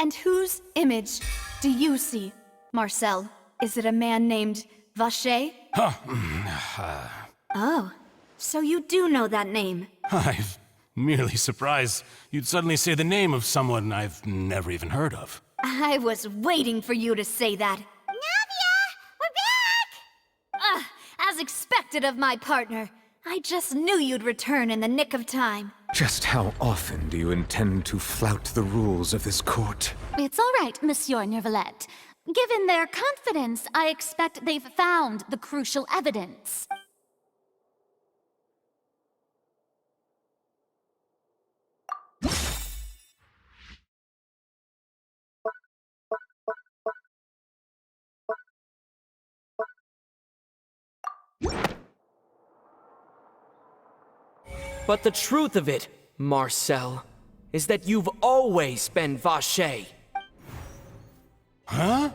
And whose image do you see, Marcel? Is it a man named Vacher? Oh, so you do know that name. I'm merely surprised you'd suddenly say the name of someone I've never even heard of. I was waiting for you to say that. Navia! We're back! As expected of my partner. I just knew you'd return in the nick of time. Just how often do you intend to flout the rules of this court? It's all right, Monsieur Nervalette. Given their confidence, I expect they've found the crucial evidence. But the truth of it, Marcel, is that you've always been Vacher. Huh?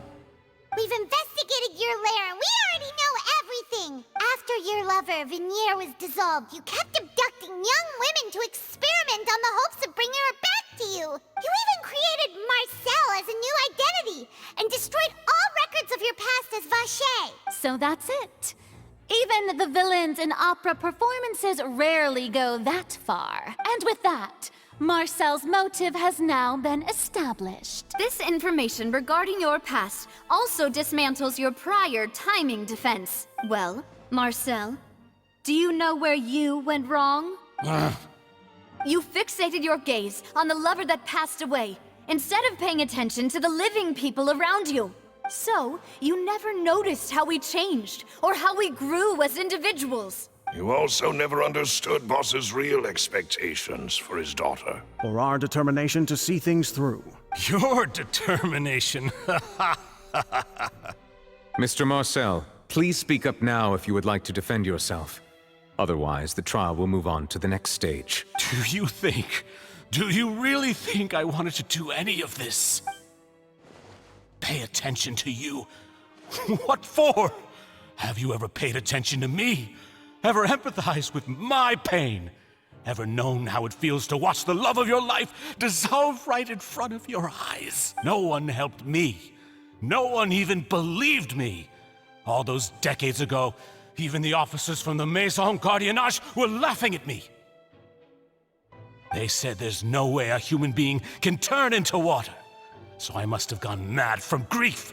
We've investigated your lair and we already know everything! After your lover, Vignier, was dissolved, you kept abducting young women to experiment on the hopes of bringing her back to you! You even created Marcel as a new identity, and destroyed all records of your past as Vacher! So that's it. Even the villains in opera performances rarely go that far. And with that, Marcel's motive has now been established. This information regarding your past also dismantles your prior timing defense. Well, Marcel, do you know where you went wrong? You fixated your gaze on the lover that passed away, instead of paying attention to the living people around you. So, you never noticed how we changed, or how we grew as individuals. You also never understood Boss's real expectations for his daughter. Or our determination to see things through. Your determination. Mr. Marcel, please speak up now if you would like to defend yourself. Otherwise, the trial will move on to the next stage. Do you really think I wanted to do any of this? Pay attention to you? What for? Have you ever paid attention to me? Ever empathized with my pain? Ever known how it feels to watch the love of your life dissolve right in front of your eyes? No one helped me. No one even believed me. All those decades ago, even the officers from the Maison Gardiennage were laughing at me. They said there's no way a human being can turn into water. So I must have gone mad from grief.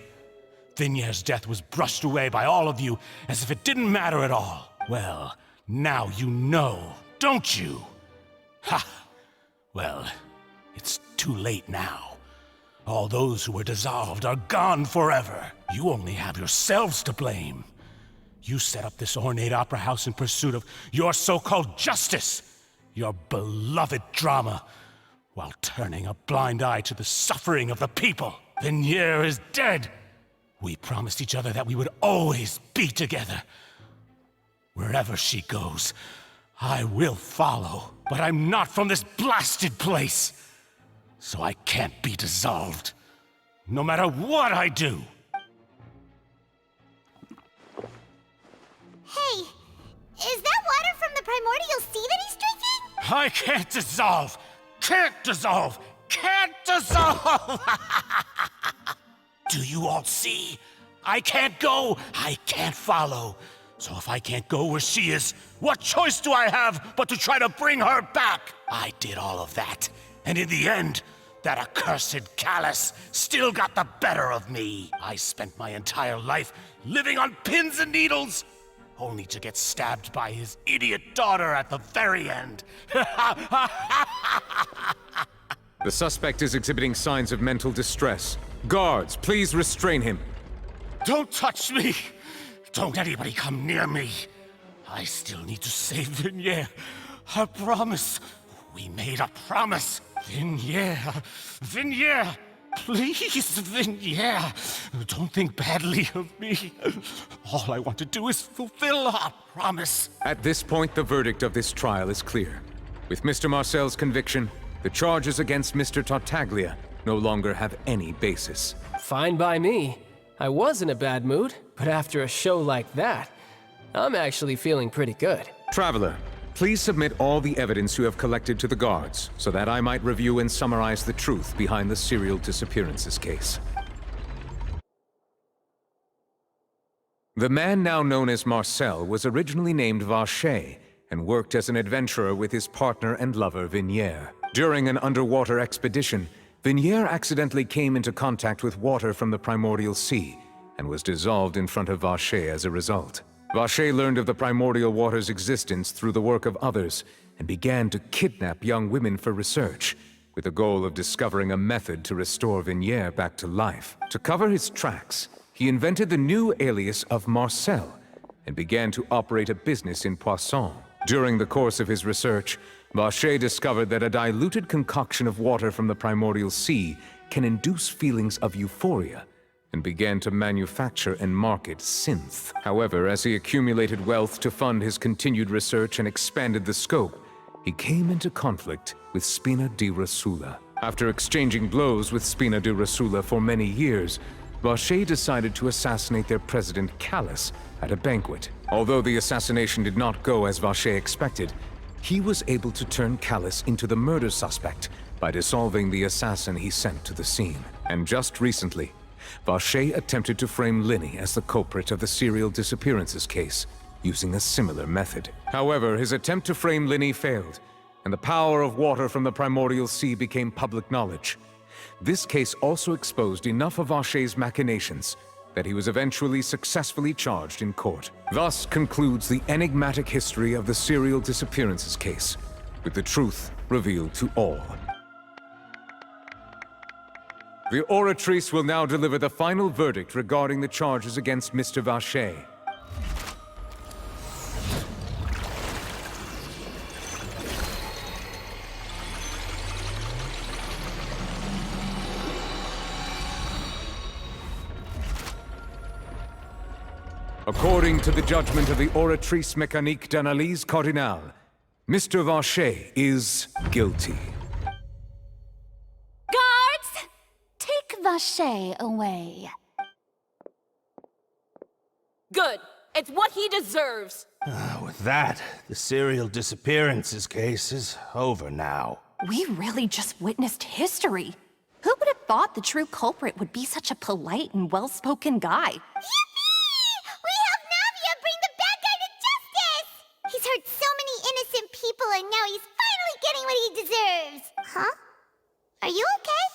Vignier's death was brushed away by all of you as if it didn't matter at all. Well, now you know, don't you? Ha! Well, it's too late now. All those who were dissolved are gone forever. You only have yourselves to blame. You set up this ornate opera house in pursuit of your so-called justice, your beloved drama, while turning a blind eye to the suffering of the people. Vignier is dead. We promised each other that we would always be together. Wherever she goes, I will follow. But I'm not from this blasted place, so I can't be dissolved, no matter what I do. Hey, is that water from the primordial sea that he's drinking? I can't dissolve! Can't dissolve! Can't dissolve! Do you all see? I can't go, I can't follow. So if I can't go where she is, what choice do I have but to try to bring her back? I did all of that, and in the end, that accursed Callus still got the better of me. I spent my entire life living on pins and needles, only to get stabbed by his idiot daughter at the very end. The suspect is exhibiting signs of mental distress. Guards, please restrain him. Don't touch me! Don't anybody come near me! I still need to save Vignier. I promise. We made a promise. Vignier. Vignier! Please, Vignier. Don't think badly of me. All I want to do is fulfill our promise. At this point, the verdict of this trial is clear. With Mr. Marcel's conviction, the charges against Mr. Tartaglia no longer have any basis. Fine by me. I was in a bad mood, but after a show like that, I'm actually feeling pretty good. Traveler, Please submit all the evidence you have collected to the guards, so that I might review and summarize the truth behind the serial disappearances case. The man now known as Marcel was originally named Vacher and worked as an adventurer with his partner and lover Vignier. During an underwater expedition, Vignier accidentally came into contact with water from the primordial sea and was dissolved in front of Vacher as a result. Vacher learned of the primordial water's existence through the work of others and began to kidnap young women for research, with the goal of discovering a method to restore Vignier back to life. To cover his tracks, he invented the new alias of Marcel and began to operate a business in Poisson. During the course of his research, Vacher discovered that a diluted concoction of water from the primordial sea can induce feelings of euphoria, and began to manufacture and market synth. However, as he accumulated wealth to fund his continued research and expanded the scope, he came into conflict with Spina di Rosula. After exchanging blows with Spina di Rosula for many years, Vacher decided to assassinate their president Callus at a banquet. Although the assassination did not go as Vacher expected, he was able to turn Callus into the murder suspect by dissolving the assassin he sent to the scene. And just recently, Vacher attempted to frame Linny as the culprit of the serial disappearances case, using a similar method. However, his attempt to frame Linny failed, and the power of water from the primordial sea became public knowledge. This case also exposed enough of Vacher's machinations that he was eventually successfully charged in court. Thus concludes the enigmatic history of the serial disappearances case, with the truth revealed to all. The Oratrice will now deliver the final verdict regarding the charges against Mr. Vacher. According to the judgment of the Oratrice Mécanique d'Analyse Cardinale, Mr. Vacher is guilty. Guards! Take Vacher away. Good. It's what he deserves. With that, the serial disappearances case is over now. We really just witnessed history. Who would have thought the true culprit would be such a polite and well-spoken guy? He's hurt so many innocent people, and now he's finally getting what he deserves! Huh? Are you okay?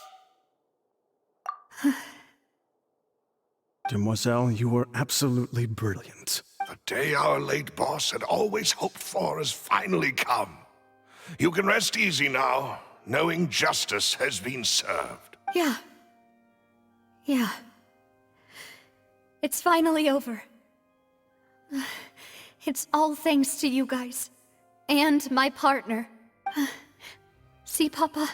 Demoiselle, you were absolutely brilliant. The day our late boss had always hoped for has finally come. You can rest easy now, knowing justice has been served. Yeah. It's finally over. It's all thanks to you guys. And my partner. See, Papa?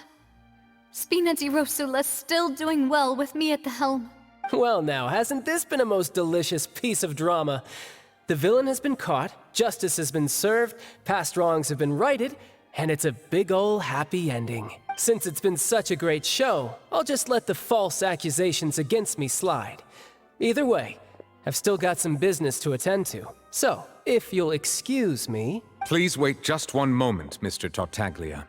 Spina di Rosula's still doing well with me at the helm. Well now, hasn't this been a most delicious piece of drama? The villain has been caught, justice has been served, past wrongs have been righted, and it's a big ol' happy ending. Since it's been such a great show, I'll just let the false accusations against me slide. Either way, I've still got some business to attend to. So, if you'll excuse me... Please wait just one moment, Mr. Tartaglia.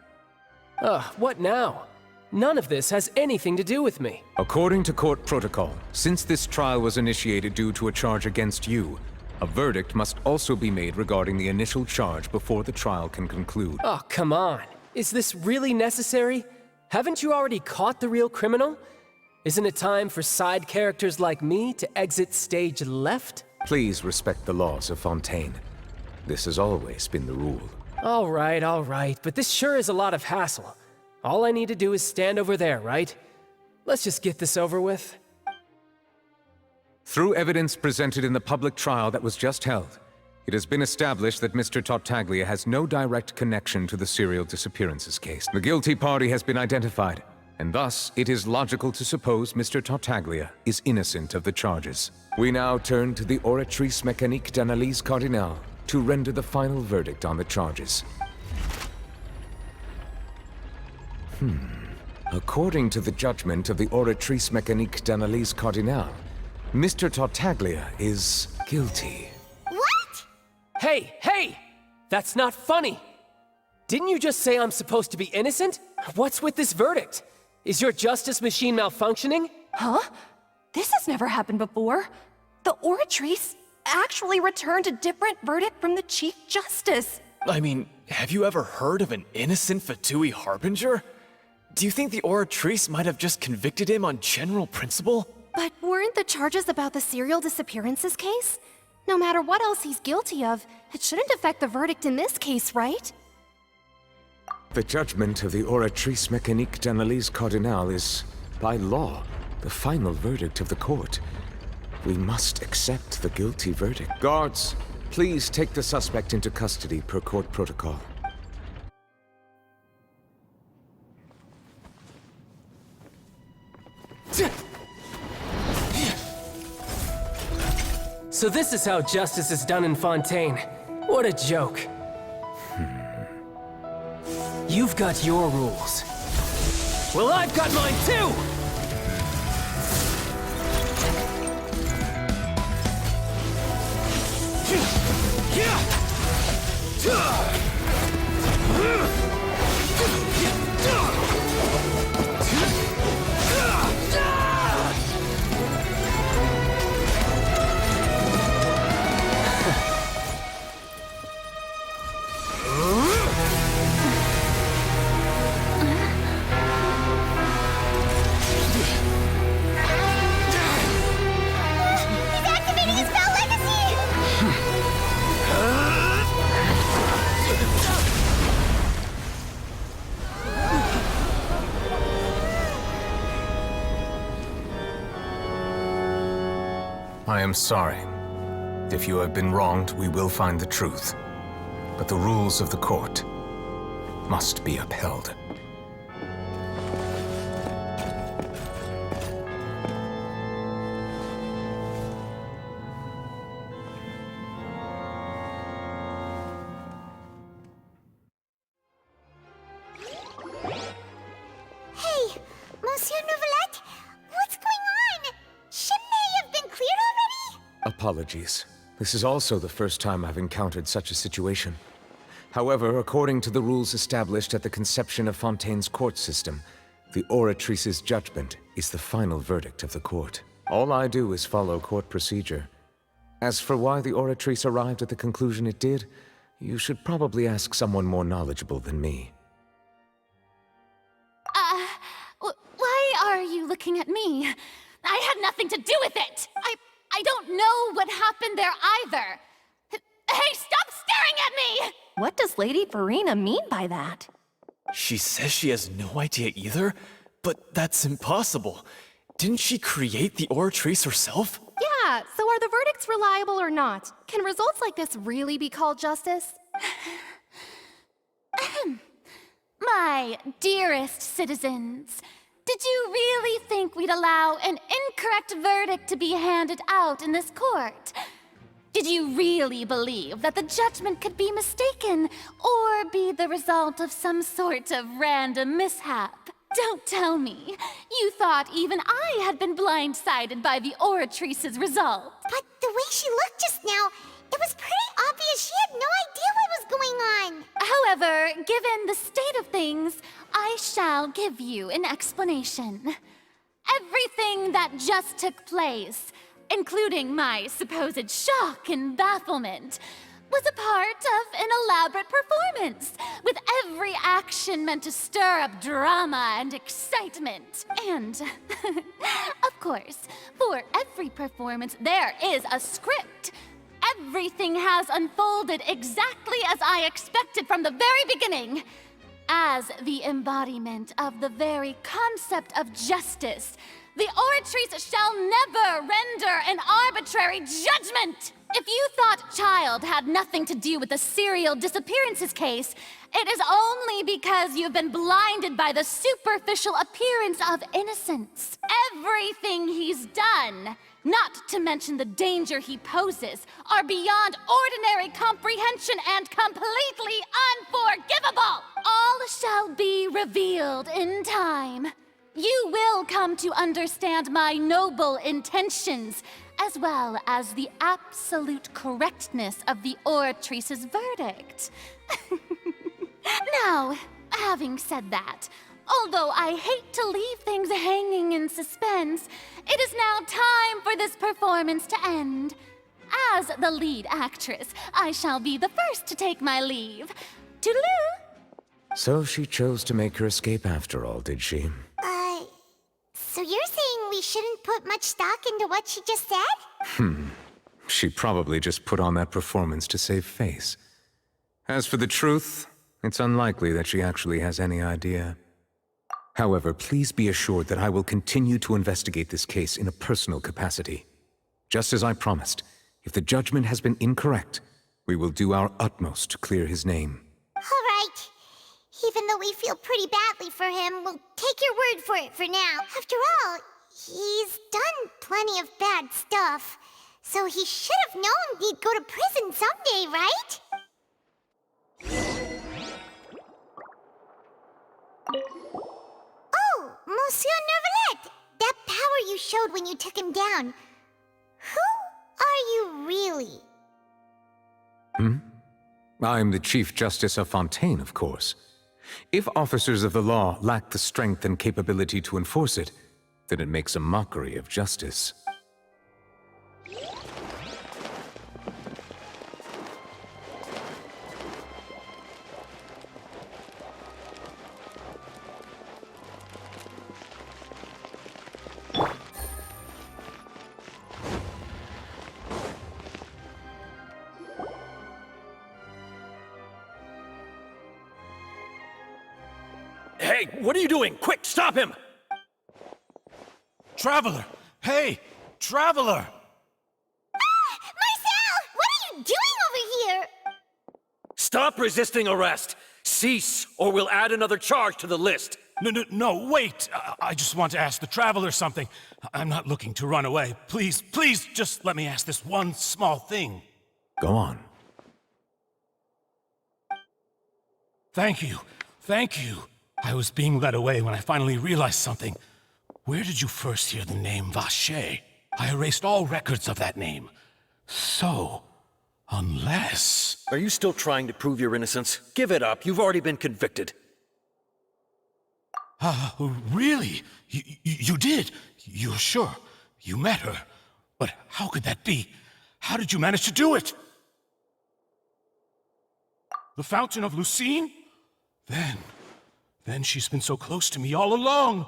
What now? None of this has anything to do with me. According to court protocol, since this trial was initiated due to a charge against you, a verdict must also be made regarding the initial charge before the trial can conclude. Oh, come on. Is this really necessary? Haven't you already caught the real criminal? Isn't it time for side characters like me to exit stage left? Please respect the laws of Fontaine. This has always been the rule. All right, but this sure is a lot of hassle. All I need to do is stand over there, right? Let's just get this over with. Through evidence presented in the public trial that was just held, it has been established that Mr. Tartaglia has no direct connection to the serial disappearances case. The guilty party has been identified, and thus it is logical to suppose Mr. Tartaglia is innocent of the charges. We now turn to the Oratrice Mécanique d'Analyse Cardinale to render the final verdict on the charges. According to the judgment of the Oratrice Mécanique d'Analyse Cardinale, Mr. Tartaglia is guilty. What? Hey! That's not funny! Didn't you just say I'm supposed to be innocent? What's with this verdict? Is your justice machine malfunctioning? Huh? This has never happened before. The Oratrice actually returned a different verdict from the Chief Justice. I mean, have you ever heard of an innocent Fatui Harbinger? Do you think the Oratrice might have just convicted him on general principle? But weren't the charges about the serial disappearances case? No matter what else he's guilty of, it shouldn't affect the verdict in this case, right? The judgment of the Oratrice Mécanique d'Analyse Cardinal is, by law, the final verdict of the court. We must accept the guilty verdict. Guards, please take the suspect into custody per court protocol. So this is how justice is done in Fontaine. What a joke. You've got your rules. Well, I've got mine too! I am sorry. If you have been wronged, we will find the truth. But the rules of the court must be upheld. Hey, Monsieur Nouvelette, what's going on? Shouldn't they have been cleared already? Apologies. This is also the first time I've encountered such a situation. However, according to the rules established at the conception of Fontaine's court system, the Oratrice's judgment is the final verdict of the court. All I do is follow court procedure. As for why the Oratrice arrived at the conclusion it did, you should probably ask someone more knowledgeable than me. Why are you looking at me? I had nothing to do with it! I don't know what happened there either! Hey, stop staring at me! What does Lady Verena mean by that? She says she has no idea either, but that's impossible. Didn't she create the Oratrice herself? Yeah, so are the verdicts reliable or not? Can results like this really be called justice? My dearest citizens, did you really think we'd allow an incorrect verdict to be handed out in this court? Did you really believe that the judgment could be mistaken or be the result of some sort of random mishap? Don't tell me. You thought even I had been blindsided by the Oratrice's result. But the way she looked just now, it was pretty obvious she had no idea what was going on. However, given the state of things, I shall give you an explanation. Everything that just took place, including my supposed shock and bafflement, was a part of an elaborate performance, with every action meant to stir up drama and excitement. And, of course, for every performance, there is a script. Everything has unfolded exactly as I expected from the very beginning. As the embodiment of the very concept of justice, the Oratrice shall never render an arbitrary judgment! If you thought Child had nothing to do with the serial disappearances case, it is only because you've been blinded by the superficial appearance of innocence. Everything he's done, not to mention the danger he poses, are beyond ordinary comprehension and completely unforgivable! All shall be revealed in time. You will come to understand my noble intentions, as well as the absolute correctness of the Oratrice's verdict. Now, having said that, although I hate to leave things hanging in suspense, it is now time for this performance to end. As the lead actress, I shall be the first to take my leave. Toodaloo! So she chose to make her escape after all, did she? So you're saying we shouldn't put much stock into what she just said? She probably just put on that performance to save face. As for the truth, it's unlikely that she actually has any idea. However, please be assured that I will continue to investigate this case in a personal capacity. Just as I promised, if the judgment has been incorrect, we will do our utmost to clear his name. All right. Even though we feel pretty badly for him, we'll take your word for it for now. After all, he's done plenty of bad stuff. So he should have known he'd go to prison someday, right? Oh, Monsieur Neuvillette! That power you showed when you took him down. Who are you really? I'm the Chief Justice of Fontaine, of course. If officers of the law lack the strength and capability to enforce it, then it makes a mockery of justice. Hey, what are you doing? Quick, stop him! Traveler! Hey! Traveler! Marcel! What are you doing over here? Stop resisting arrest! Cease, or we'll add another charge to the list! No, wait! I just want to ask the Traveler something. I'm not looking to run away. Please, just let me ask this one small thing. Go on. Thank you. I was being led away when I finally realized something. Where did you first hear the name Vacher? I erased all records of that name. So, unless... Are you still trying to prove your innocence? Give it up, you've already been convicted. Really? You did? You're sure? You met her? But how could that be? How did you manage to do it? The Fountain of Lucine? Then she's been so close to me all along.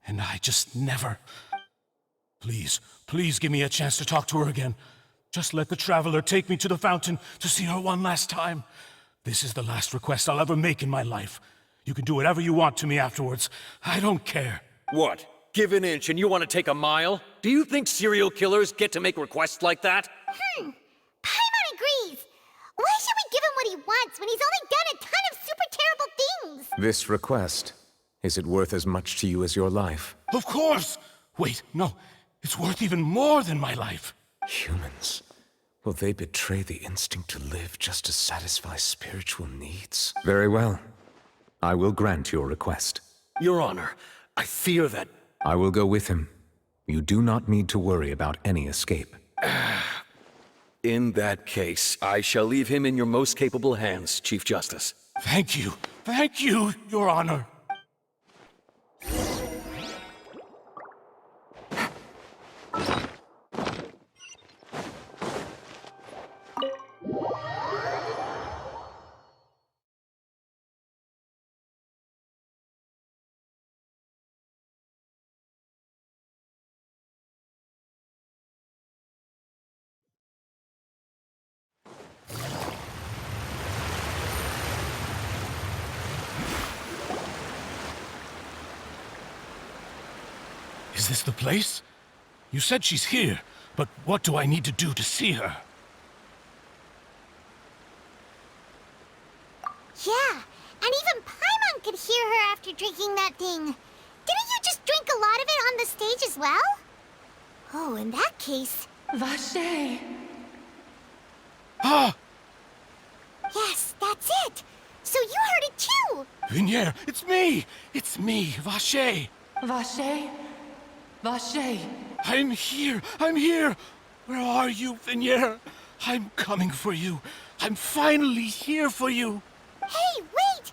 And I just never... Please give me a chance to talk to her again. Just let the Traveler take me to the fountain to see her one last time. This is the last request I'll ever make in my life. You can do whatever you want to me afterwards. I don't care. What? Give an inch and you want to take a mile? Do you think serial killers get to make requests like that? Paimon agrees. Why should we give him what he wants when he's only done a ton of super terrible things? This request, is it worth as much to you as your life? Of course! Wait, no. It's worth even more than my life. Humans. Will they betray the instinct to live just to satisfy spiritual needs? Very well. I will grant your request. Your Honor, I fear that... I will go with him. You do not need to worry about any escape. In that case, I shall leave him in your most capable hands, Chief Justice. Thank you, Your Honor. Is this the place? You said she's here, but what do I need to do to see her? Yeah, and even Paimon could hear her after drinking that thing. Didn't you just drink a lot of it on the stage as well? Oh, in that case... Vacher! Ah! Yes, that's it! So you heard it too! Vignier, it's me! It's me, Vacher! Vacher? Vacher! I'm here! Where are you, Vignier? I'm coming for you. I'm finally here for you. Hey, wait!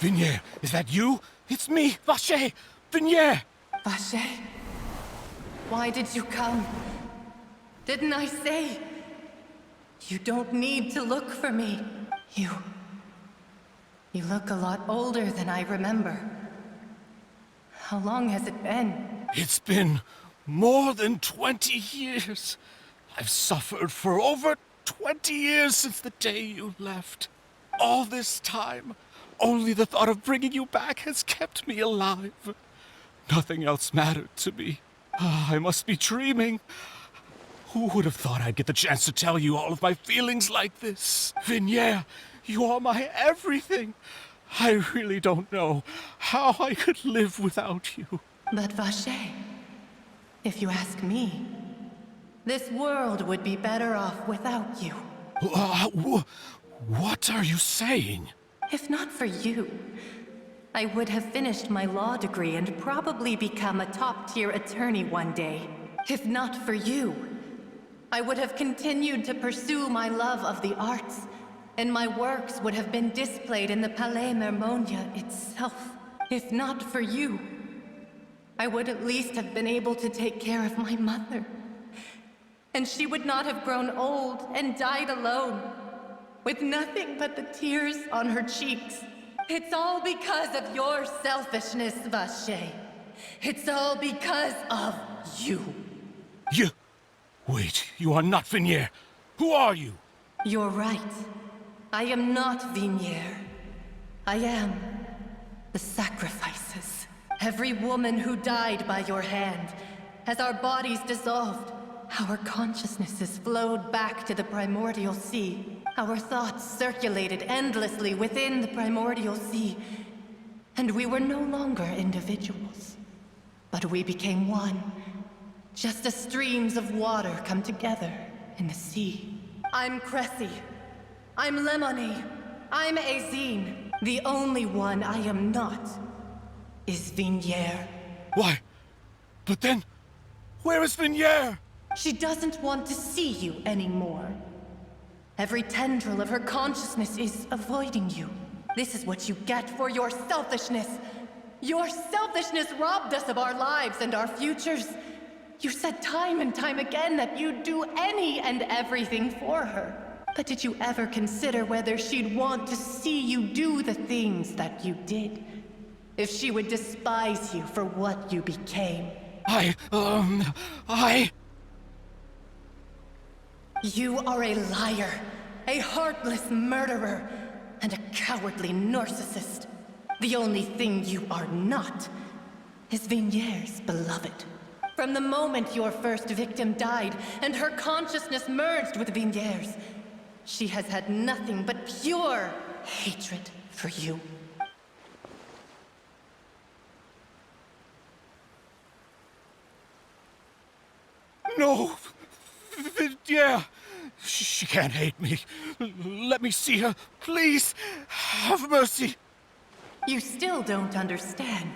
Vignier, is that you? It's me, Vache! Vignier! Vache, why did you come? Didn't I say? You don't need to look for me. You look a lot older than I remember. How long has it been? It's been more than 20 years. I've suffered for over 20 years since the day you left. All this time, only the thought of bringing you back has kept me alive. Nothing else mattered to me. I must be dreaming. Who would have thought I'd get the chance to tell you all of my feelings like this? Vignier, you are my everything. I really don't know how I could live without you. But Vache, if you ask me, this world would be better off without you. What are you saying? If not for you, I would have finished my law degree and probably become a top-tier attorney one day. If not for you, I would have continued to pursue my love of the arts, and my works would have been displayed in the Palais Mermonia itself. If not for you, I would at least have been able to take care of my mother. And she would not have grown old and died alone, with nothing but the tears on her cheeks. It's all because of your selfishness, Vache. It's all because of you. You... Wait, you are not Vignier. Who are you? You're right. I am not Vignier. I am the sacrifices. Every woman who died by your hand, as our bodies dissolved, our consciousnesses flowed back to the primordial sea. Our thoughts circulated endlessly within the primordial sea, and we were no longer individuals, but we became one, just as streams of water come together in the sea. I'm Cressy. I'm Lemony. I'm Azine. The only one I am not is Vignier. Why? But then, where is Vignier? She doesn't want to see you anymore. Every tendril of her consciousness is avoiding you. This is what you get for your selfishness. Your selfishness robbed us of our lives and our futures. You said time and time again that you'd do any and everything for her. But did you ever consider whether she'd want to see you do the things that you did? If she would despise you for what you became? You are a liar, a heartless murderer, and a cowardly narcissist. The only thing you are not is Vignier's beloved. From the moment your first victim died and her consciousness merged with Vignier's, she has had nothing but pure hatred for you. No! Vignier! She can't hate me. Let me see her. Please, have mercy. You still don't understand.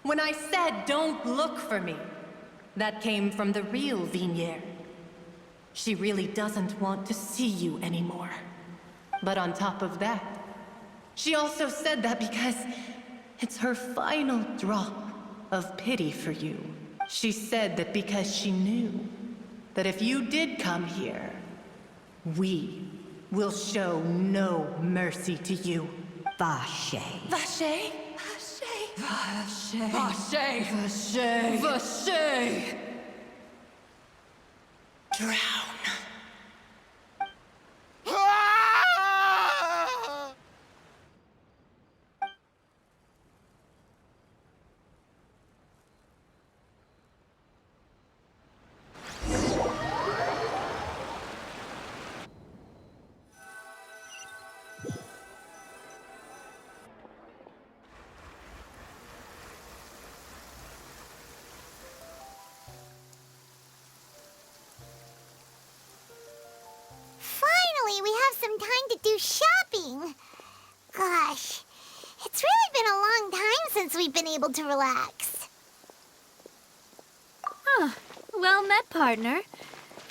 When I said don't look for me, that came from the real Vignier. She really doesn't want to see you anymore. But on top of that, she also said that because it's her final drop of pity for you. She said that because she knew that if you did come here, we will show no mercy to you. Vache. Vache? Vache. Vache. Vache. Vache. Drown. Finally, we have some time to do shopping. Gosh, it's really been a long time since we've been able to relax. Well met, partner.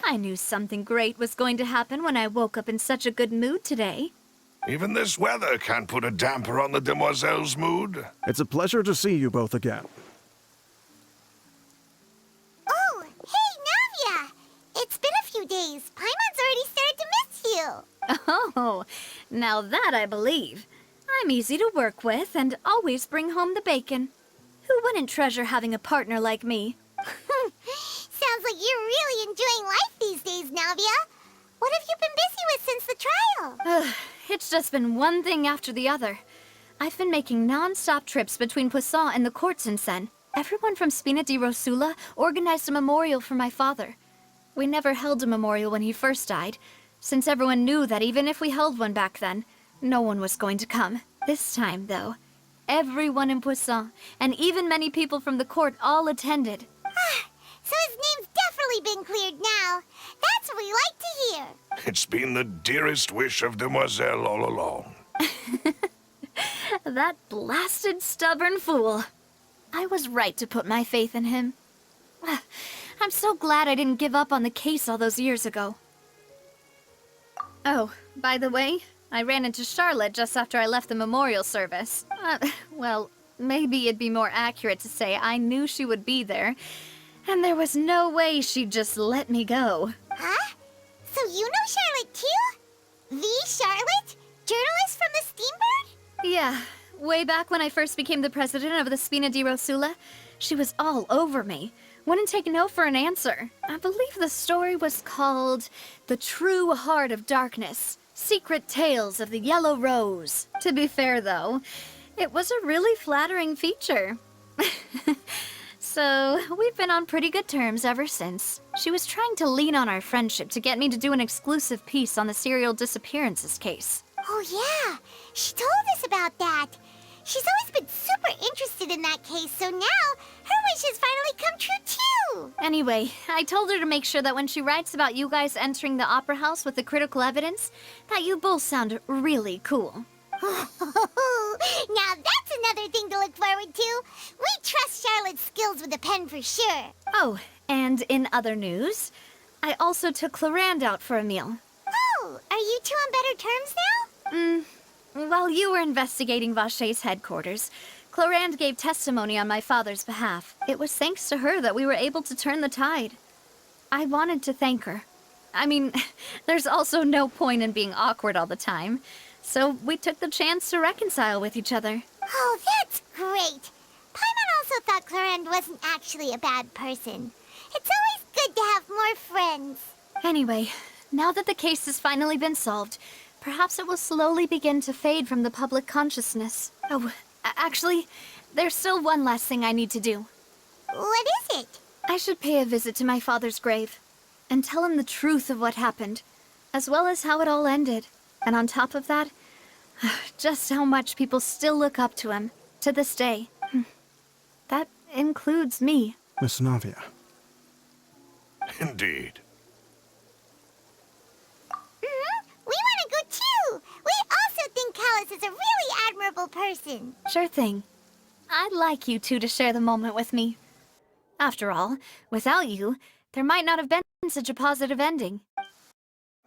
I knew something great was going to happen when I woke up in such a good mood today. Even this weather can't put a damper on the demoiselle's mood. It's a pleasure to see you both again. Oh, hey, Navia! It's been a few days. Paimon's already started to miss you. Oh, now that I believe. I'm easy to work with and always bring home the bacon. Who wouldn't treasure having a partner like me? Sounds like you're really enjoying life these days, Navia. What have you been busy with since the trial? It's just been one thing after the other. I've been making non-stop trips between Poisson and the courts in Sen. Everyone from Spina di Rosula organized a memorial for my father. We never held a memorial when he first died, since everyone knew that even if we held one back then, no one was going to come. This time, though, everyone in Poisson, and even many people from the court, all attended. So his name's definitely been cleared now. That's what we like to hear. It's been the dearest wish of Demoiselle all along. That blasted stubborn fool. I was right to put my faith in him. I'm so glad I didn't give up on the case all those years ago. Oh, by the way, I ran into Charlotte just after I left the memorial service. Well, maybe it'd be more accurate to say I knew she would be there, and there was no way she'd just let me go. Huh? So you know Charlotte too? The Charlotte? Journalist from the Steambird? Yeah, way back when I first became the president of the Spina di Rosula, she was all over me. Wouldn't take no for an answer. I believe the story was called The True Heart of Darkness. Secret Tales of the Yellow Rose. To be fair, though, it was a really flattering feature. So, we've been on pretty good terms ever since. She was trying to lean on our friendship to get me to do an exclusive piece on the serial disappearances case. Oh yeah, she told us about that. She's always been super interested in that case, so now her wish has finally come true too. Anyway, I told her to make sure that when she writes about you guys entering the opera house with the critical evidence, that you both sound really cool. Now that's another thing to look forward to. We trust Charlotte's skills with the pen for sure. Oh, and in other news, I also took Clarande out for a meal. Oh, are you two on better terms now? While you were investigating Vachey's headquarters, Clarande gave testimony on my father's behalf. It was thanks to her that we were able to turn the tide. I wanted to thank her. I mean, there's also no point in being awkward all the time. So we took the chance to reconcile with each other. Oh, that's great. Paimon also thought Clarande wasn't actually a bad person. It's always good to have more friends. Anyway, now that the case has finally been solved, perhaps it will slowly begin to fade from the public consciousness. Oh, actually, there's still one last thing I need to do. What is it? I should pay a visit to my father's grave and tell him the truth of what happened, as well as how it all ended. And on top of that, just how much people still look up to him, to this day. That includes me. Miss Navia. Indeed. We want to go too! We also think Callus is a really admirable person. Sure thing. I'd like you two to share the moment with me. After all, without you, there might not have been such a positive ending.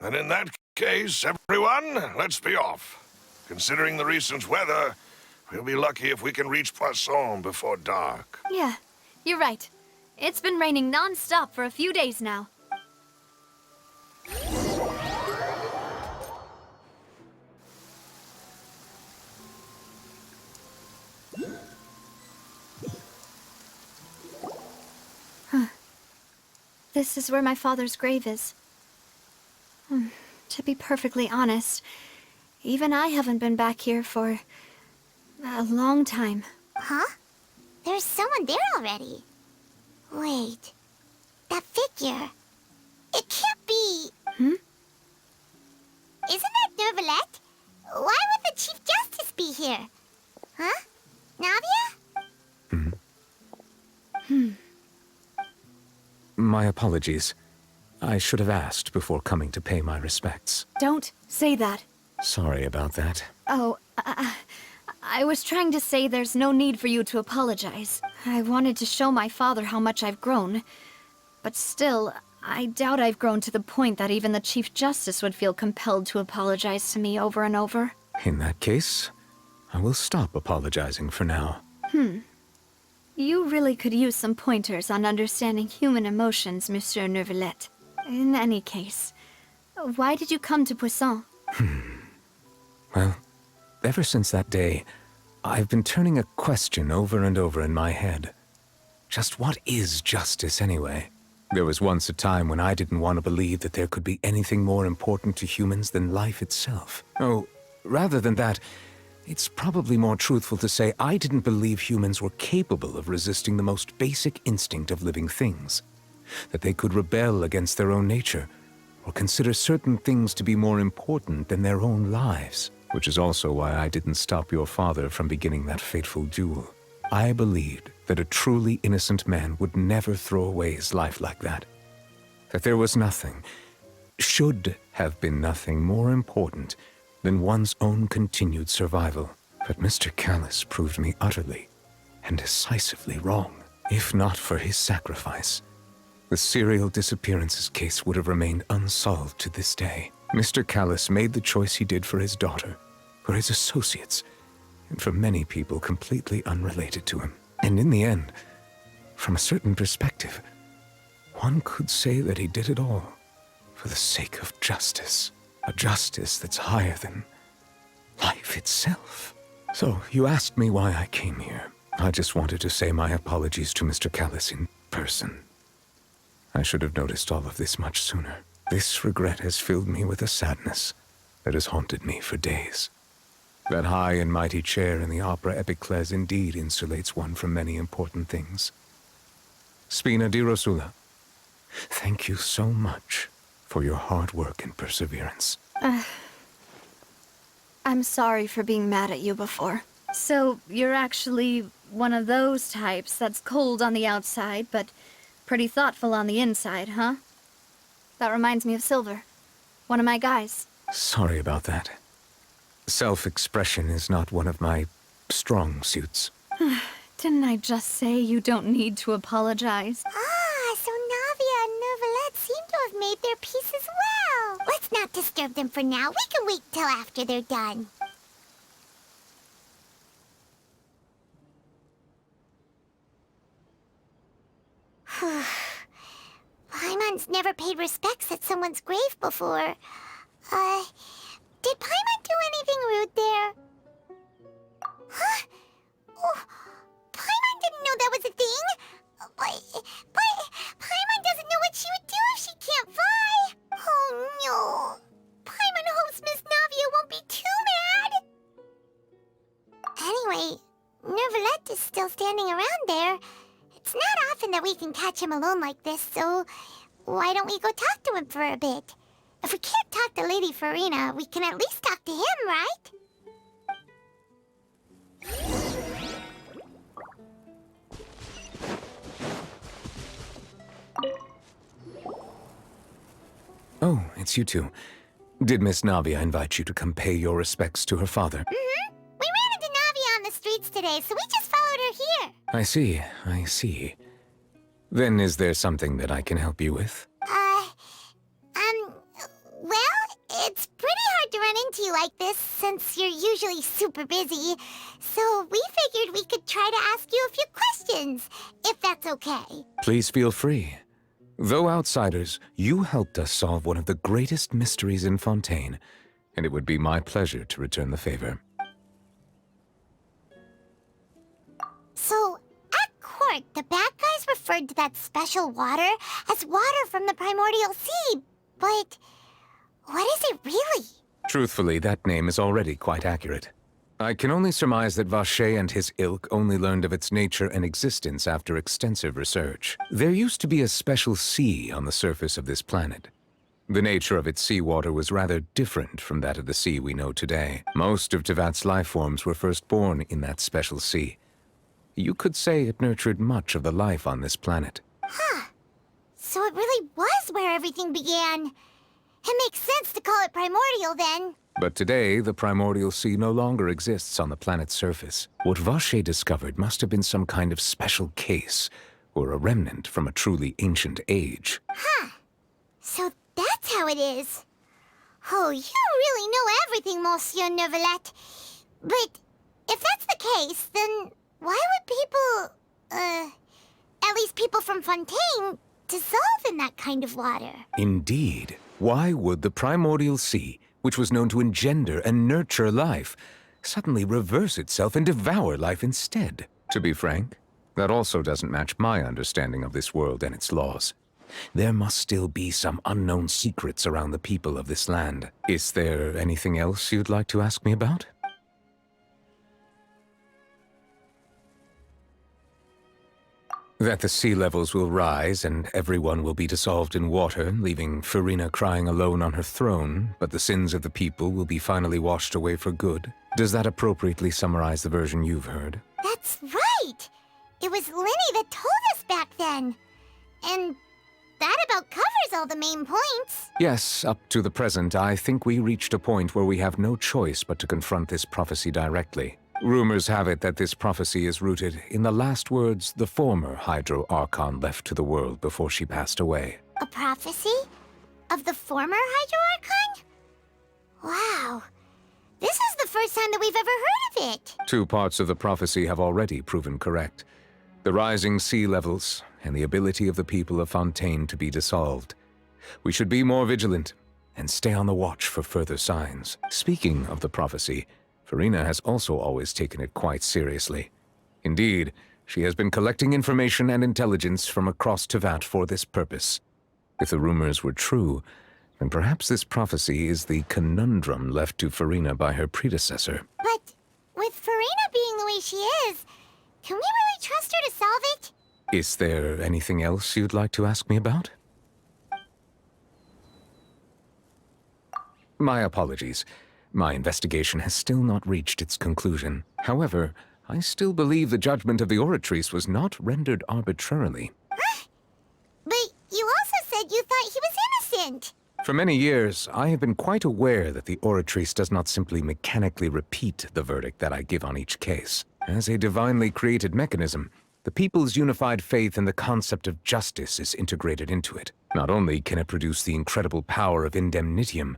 And in that case, everyone, let's be off. Considering the recent weather, we'll be lucky if we can reach Poisson before dark. Yeah, you're right. It's been raining non-stop for a few days now. This is where my father's grave is. To be perfectly honest, even I haven't been back here for a long time. Huh? There's someone there already. Wait. That figure. It can't be... Isn't that Neuvillette? Why would the Chief Justice be here? Huh? Navia? My apologies. I should have asked before coming to pay my respects. Don't say that. Sorry about that. Oh, I was trying to say there's no need for you to apologize. I wanted to show my father how much I've grown. But still, I doubt I've grown to the point that even the Chief Justice would feel compelled to apologize to me over and over. In that case, I will stop apologizing for now. You really could use some pointers on understanding human emotions, Monsieur Neuvillette. In any case, why did you come to Poisson? Well, ever since that day, I've been turning a question over and over in my head. Just what is justice anyway? There was once a time when I didn't want to believe that there could be anything more important to humans than life itself. Oh, rather than that, it's probably more truthful to say I didn't believe humans were capable of resisting the most basic instinct of living things. That they could rebel against their own nature, or consider certain things to be more important than their own lives. Which is also why I didn't stop your father from beginning that fateful duel. I believed that a truly innocent man would never throw away his life like that. That there was nothing, should have been nothing more important than one's own continued survival. But Mr. Callis proved me utterly and decisively wrong. If not for his sacrifice, the serial disappearances case would have remained unsolved to this day. Mr. Callis made the choice he did for his daughter, for his associates, and for many people completely unrelated to him. And in the end, from a certain perspective, one could say that he did it all for the sake of justice. A justice that's higher than life itself. So, you asked me why I came here. I just wanted to say my apologies to Mr. Callis in person. I should have noticed all of this much sooner. This regret has filled me with a sadness that has haunted me for days. That high and mighty chair in the Opera Epiclese indeed insulates one from many important things. Spina di Rosula, thank you so much for your hard work and perseverance. I'm sorry for being mad at you before. So, you're actually one of those types that's cold on the outside, but pretty thoughtful on the inside, huh? That reminds me of Silver, one of my guys. Sorry about that. Self-expression is not one of my strong suits. Didn't I just say you don't need to apologize? So Navia and Neuvillette seem to have made their peace as well. Let's not disturb them for now. We can wait till after they're done. Paimon's never paid respects at someone's grave before. Did Paimon do anything rude there? Huh? Oh, Paimon didn't know that was a thing. But Paimon doesn't know what she would do if she can't fly. Oh no. Paimon hopes Miss Navia won't be too mad. Anyway, Neuvillette is still standing around there. It's not often that we can catch him alone like this, so why don't we go talk to him for a bit? If we can't talk to Lady Farina, we can at least talk to him, right? Oh, it's you two. Did Miss Navia invite you to come pay your respects to her father? Mm-hmm. We ran into Navia on the streets today, so we just followed her here. I see. Then is there something that I can help you with? Well, it's pretty hard to run into you like this, since you're usually super busy. So we figured we could try to ask you a few questions, if that's okay. Please feel free. Though outsiders, you helped us solve one of the greatest mysteries in Fontaine, and it would be my pleasure to return the favor. So, at court, the bad guys referred to that special water as water from the primordial sea, but what is it really? Truthfully, that name is already quite accurate. I can only surmise that Vacher and his ilk only learned of its nature and existence after extensive research. There used to be a special sea on the surface of this planet. The nature of its seawater was rather different from that of the sea we know today. Most of Tevat's life forms were first born in that special sea. You could say it nurtured much of the life on this planet. Huh. So it really was where everything began. It makes sense to call it primordial then. But today, the primordial sea no longer exists on the planet's surface. What Vacher discovered must have been some kind of special case, or a remnant from a truly ancient age. Huh. So that's how it is. Oh, you really know everything, Monsieur Neuvillette. But if that's the case, then why would people, at least people from Fontaine, dissolve in that kind of water? Indeed. Why would the primordial sea, which was known to engender and nurture life, suddenly reverse itself and devour life instead? To be frank, that also doesn't match my understanding of this world and its laws. There must still be some unknown secrets around the people of this land. Is there anything else you'd like to ask me about? That the sea levels will rise and everyone will be dissolved in water, leaving Farina crying alone on her throne, but the sins of the people will be finally washed away for good. Does that appropriately summarize the version you've heard? That's right! It was Linny that told us back then. And that about covers all the main points. Yes, up to the present, I think we reached a point where we have no choice but to confront this prophecy directly. Rumors have it that this prophecy is rooted in the last words the former Hydro Archon left to the world before she passed away. A prophecy? Of the former Hydro Archon? Wow. This is the first time that we've ever heard of it. 2 parts of the prophecy have already proven correct. The rising sea levels and the ability of the people of Fontaine to be dissolved. We should be more vigilant and stay on the watch for further signs. Speaking of the prophecy, Farina has also always taken it quite seriously. Indeed, she has been collecting information and intelligence from across Tevat for this purpose. If the rumors were true, then perhaps this prophecy is the conundrum left to Farina by her predecessor. But with Farina being the way she is, can we really trust her to solve it? Is there anything else you'd like to ask me about? My apologies. My investigation has still not reached its conclusion. However, I still believe the judgment of the Oratrice was not rendered arbitrarily. But you also said you thought he was innocent. For many years, I have been quite aware that the Oratrice does not simply mechanically repeat the verdict that I give on each case. As a divinely created mechanism, the people's unified faith in the concept of justice is integrated into it. Not only can it produce the incredible power of indemnitium,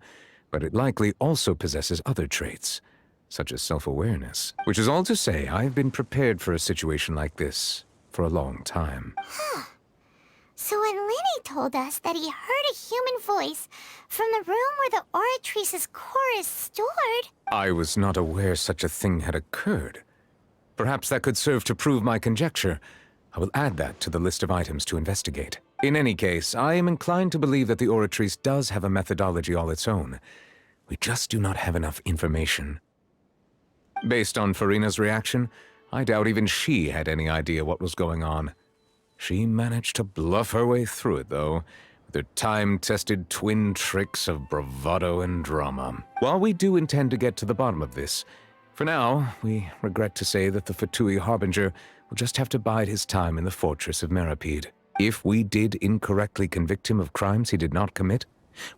but it likely also possesses other traits, such as self-awareness. Which is all to say, I have been prepared for a situation like this for a long time. Huh. So when Linny told us that he heard a human voice from the room where the Oratrice's core is stored... I was not aware such a thing had occurred. Perhaps that could serve to prove my conjecture. I will add that to the list of items to investigate. In any case, I am inclined to believe that the Oratrice does have a methodology all its own. We just do not have enough information. Based on Farina's reaction, I doubt even she had any idea what was going on. She managed to bluff her way through it, though, with her time-tested twin tricks of bravado and drama. While we do intend to get to the bottom of this, for now, we regret to say that the Fatui Harbinger will just have to bide his time in the fortress of Meripede. If we did incorrectly convict him of crimes he did not commit,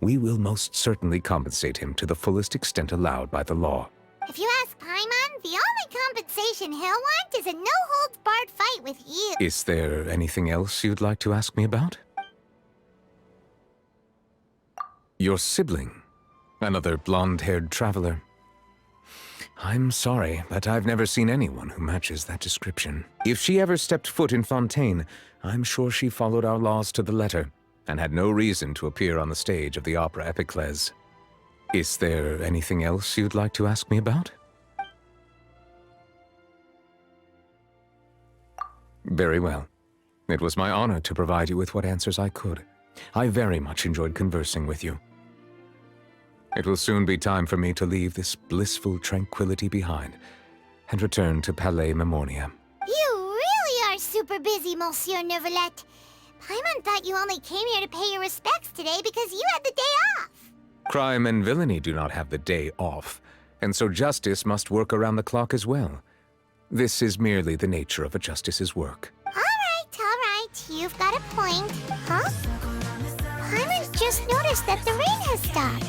we will most certainly compensate him to the fullest extent allowed by the law. If you ask Paimon, the only compensation he'll want is a no-holds-barred fight with you. Is there anything else you'd like to ask me about? Your sibling, another blonde-haired traveler. I'm sorry, but I've never seen anyone who matches that description. If she ever stepped foot in Fontaine, I'm sure she followed our laws to the letter, and had no reason to appear on the stage of the opera Epiclese. Is there anything else you'd like to ask me about? Very well. It was my honor to provide you with what answers I could. I very much enjoyed conversing with you. It will soon be time for me to leave this blissful tranquility behind and return to Palais Memoria. You really are super busy, Monsieur Neuvillette. Paimon thought you only came here to pay your respects today because you had the day off. Crime and villainy do not have the day off, and so justice must work around the clock as well. This is merely the nature of a justice's work. All right. You've got a point. Huh? Paimon just noticed that the rain has stopped.